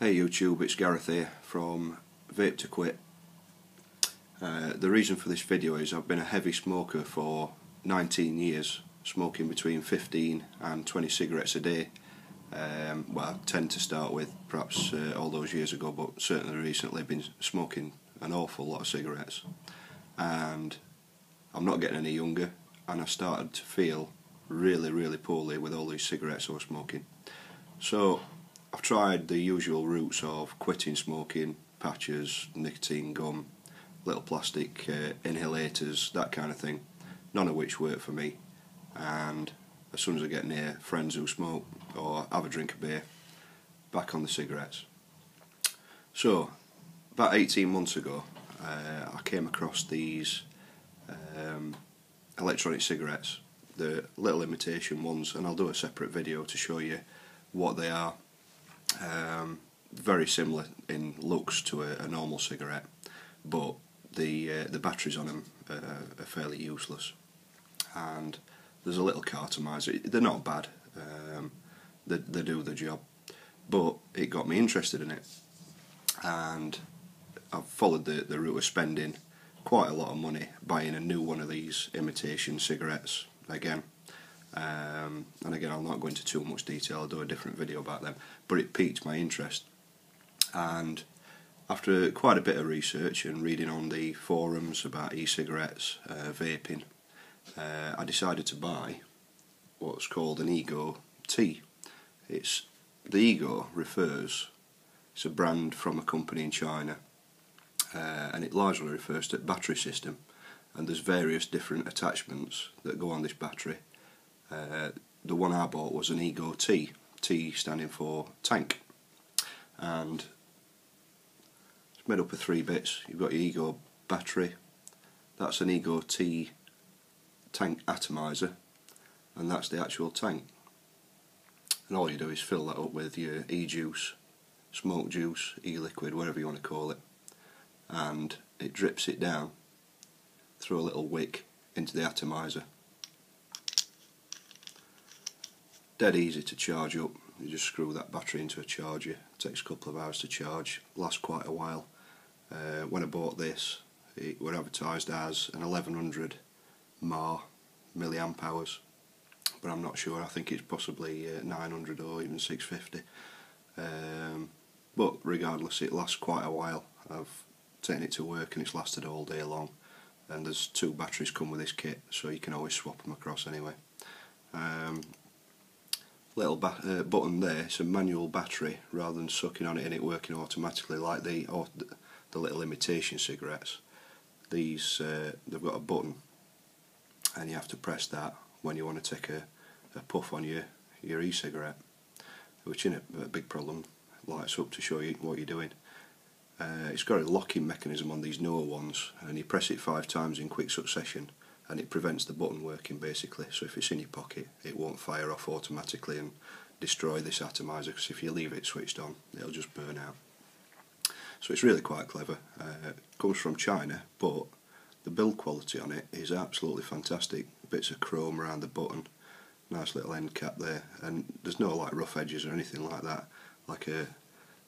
Hey YouTube, it's Gareth here from Vape to Quit. The reason for this video is I've been a heavy smoker for 19 years, smoking between 15 and 20 cigarettes a day. Well, 10 to start with, perhaps all those years ago, but certainly recently been smoking an awful lot of cigarettes. And I'm not getting any younger, and I started to feel really poorly with all these cigarettes I was smoking. So I've tried the usual routes of quitting smoking, patches, nicotine gum, little plastic inhalators, that kind of thing, none of which work for me. And as soon as I get near friends who smoke or have a drink of beer, back on the cigarettes. So about 18 months ago I came across these electronic cigarettes, the little imitation ones, and I'll do a separate video to show you what they are. Very similar in looks to a normal cigarette, but the batteries on them are fairly useless, and there's a little Atomiser. They're not bad, they do the job, but it got me interested in it, and I've followed the route of spending quite a lot of money buying a new one of these imitation cigarettes again. And again, I'll not go into too much detail, I'll do a different video about them, but it piqued my interest. And after quite a bit of research and reading on the forums about e-cigarettes, vaping, I decided to buy what's called an e-cig. The e-cig it's a brand from a company in China, and it largely refers to battery system, and there's various different attachments that go on this battery. The one I bought was an e-cig, T standing for tank, and it's made up of 3 bits. You've got your e-cig battery, that's an e-cig tank atomizer, and that's the actual tank. And all you do is fill that up with your e-juice, smoke juice, e-liquid, whatever you want to call it, and it drips it down through a little wick into the atomizer. Dead easy to charge up. You just screw that battery into a charger. It takes a couple of hours to charge, lasts quite a while. When I bought this, it was advertised as an 1100 milliamp hours, but I'm not sure. I think it's possibly 900 or even 650. But regardless, it lasts quite a while. I've taken it to work and it's lasted all day long. And there's 2 batteries come with this kit, so you can always swap them across anyway. Little button there, it's a manual battery rather than sucking on it and it working automatically like the little imitation cigarettes. These they've got a button and you have to press that when you want to take a puff on your e-cigarette, which isn't a big problem. It lights up to show you what you're doing. It's got a locking mechanism on these newer ones, and you press it 5 times in quick succession and it prevents the button working basically. So if it's in your pocket, it won't fire off automatically and destroy this atomizer, because if you leave it switched on, it'll just burn out. So it's really quite clever. It comes from China, but the build quality on it is absolutely fantastic. Bits of chrome around the button, nice little end cap there, and there's no like rough edges or anything like that, like a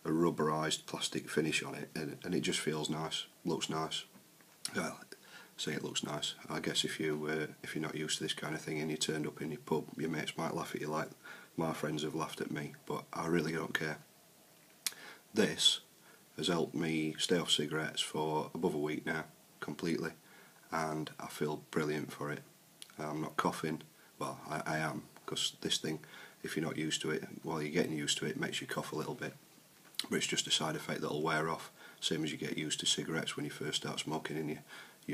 rubberized plastic finish on it, and it just feels nice, looks nice. Well, say it looks nice. I guess if you're not used to this kind of thing and you turned up in your pub, your mates might laugh at you like my friends have laughed at me, but I really don't care. This has helped me stay off cigarettes for above a week now, completely, and I feel brilliant for it. I'm not coughing. Well, I am, because this thing, if you're not used to it, while you're getting used to it, it makes you cough a little bit, but it's just a side effect that'll wear off, same as you get used to cigarettes when you first start smoking and you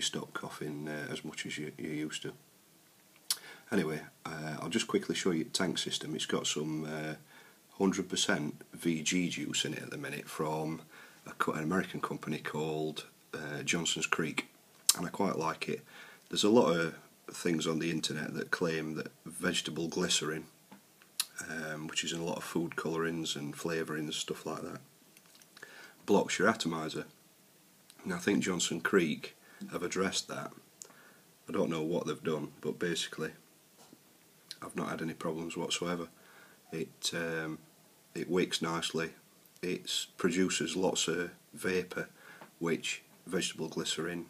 stop coughing as much as you used to. Anyway, I'll just quickly show you the tank system. It's got some 100% VG juice in it at the minute from an American company called Johnson's Creek, and I quite like it. There's a lot of things on the internet that claim that vegetable glycerin, which is in a lot of food colourings and flavourings, stuff like that, blocks your atomizer. And I think Johnson Creek have addressed that. I don't know what they've done, but basically I've not had any problems whatsoever. It wicks nicely, it produces lots of vapour, which vegetable glycerin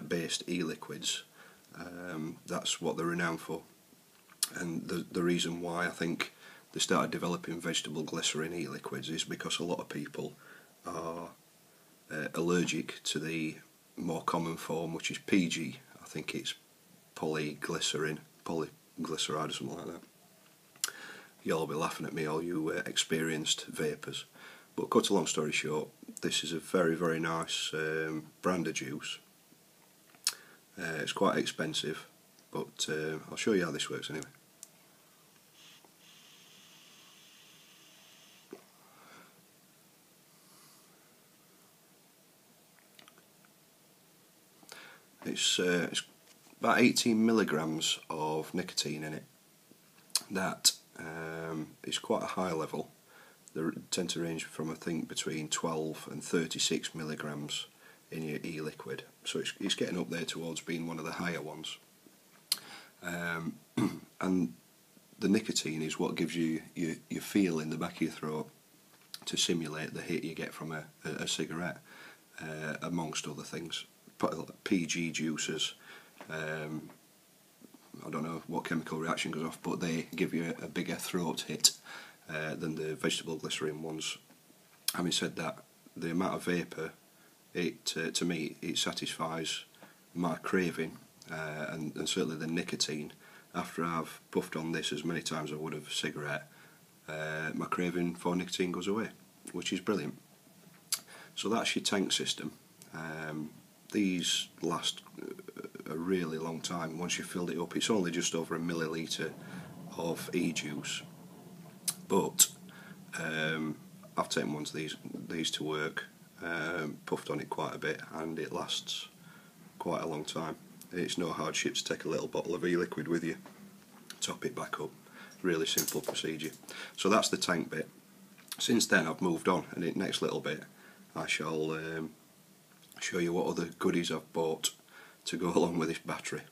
based e-liquids, that's what they're renowned for. And the reason why I think they started developing vegetable glycerin e-liquids is because a lot of people are allergic to the more common form, which is PG. I think it's polyglyceride or something like that. You'll all be laughing at me, all you experienced vapors. But cut a long story short, this is a very, very nice brand of juice. It's quite expensive, but I'll show you how this works anyway. It's about 18 milligrams of nicotine in it. That is quite a high level. They tend to range from, I think, between 12 and 36 milligrams in your e-liquid. So it's getting up there towards being one of the higher ones. And the nicotine is what gives you your feel in the back of your throat to simulate the hit you get from a cigarette, amongst other things. PG juices, I don't know what chemical reaction goes off, but they give you a bigger throat hit than the vegetable glycerin ones. Having said that, the amount of vapour, to me, it satisfies my craving, and certainly the nicotine. After I've puffed on this as many times as I would have a cigarette, my craving for nicotine goes away, which is brilliant. So that's your tank system. These last a really long time. Once you've filled it up, it's only just over a millilitre of e-juice, but I've taken one of these to work, puffed on it quite a bit, and it lasts quite a long time. It's no hardship to take a little bottle of e-liquid with you, top it back up. Really simple procedure. So that's the tank bit. Since then I've moved on, and in the next little bit I shall show you what other goodies I've bought to go along with this battery.